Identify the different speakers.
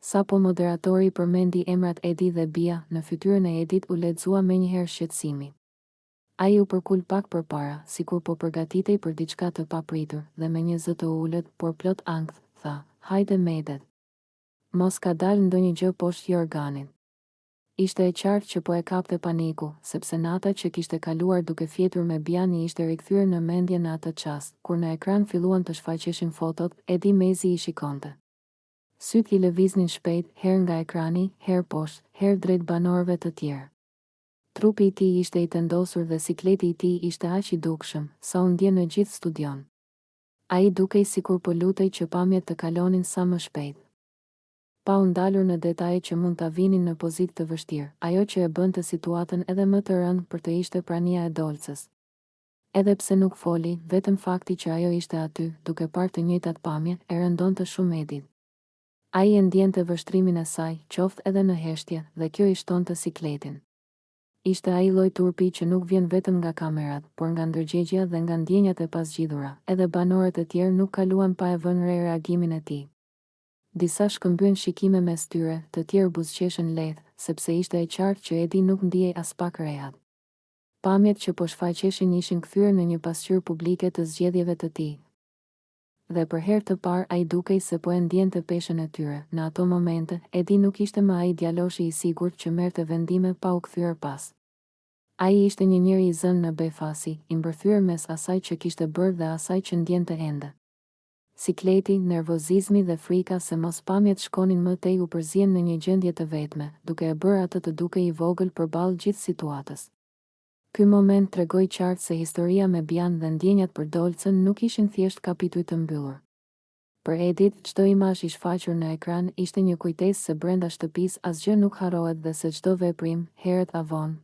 Speaker 1: Sapo moderatori përmendi emrat Edi dhe Bia, në fytyrën e Edit u lexua menjëherë shqetësimi. Ai u përkul pak përpara, sikur po përgatitej për diçka të papritur, dhe me një zë të ulët, por plot ankth, tha: "Hajde Medet. Mos ka dalë ndonjë gjë poshtë Jorganit." Ishte e qartë që po e kapte paniku, sepse nata që kishte kaluar duke fjetur me Bian i ishte rikthyer në mendje në atë çast, kur në ekran filluan të shfaqeshin fotot, Edi mezi i shikonte. Syt i lëviznin shpejt, herë nga ekrani, herë poshtë, herë drejt banorëve të tjerë. Trupi i tij ishte i tendosur dhe sikleti i tij ishte aq i dukshëm, sa u ndje në gjithë studion. Ai dukej sikur po lutej që pamjet të kalonin sa më shpejt. Pa u ndalur në detaje që mund ta vinin në pozitë të vështirë, ajo që e bënte situatën edhe më të rëndë për të ishte prania e Dolcës. Edhe pse nuk foli, vetëm fakti që ajo ishte aty, duke parë të njëjtat pamje, e rëndonte shumë Edit. Ai e ndjente vështrimin e saj, qoftë edhe në heshtje, dhe kjo i shtonte sikletin. Ishte ai lloj turpi që nuk vjen vetëm nga kamerat, por nga ndërgjegjja dhe nga ndjenjat e pasgjidhura. Edhe banorët e tjerë nuk kaluan pa e vënë re reagimin e tij. Disa shkëmbyen shikime mes tyre, të tjerë buzëqeshën lehtë, sepse ishte e qartë që Edi nuk ndihej as pak rehat. Pamjet që po shfaqeshin ishin kthyer në një pasqyrë publike të zgjedhjeve të tij. Dhe për herë të parë ai dukej se po e ndjente peshën e tyre. Në ato momente, Edi nuk ishte më ai djaloshi i sigurt që merrte vendime pa u kthyer pas. Ai ishte një njeri i zënë në befasi, i mbërthyer mes asaj që kishte bërë dhe asaj që ndjente ende. Sikleti, nervozizmi dhe frika se mos pamjet shkonin më tej u përzien në një gjendje të vetme, duke e bërë atë të dukej i vogël përballë gjithë situatës. Ky moment tregoi qartë se historia me Bian dhe ndjenjat për Dolcën nuk ishin thjesht kapituj të mbyllur. Për Edit, çdo imazh i shfaqur në ekran ishte një kujtesë se brenda shtëpisë asgjë nuk harrohet dhe se çdo veprim, herët avon,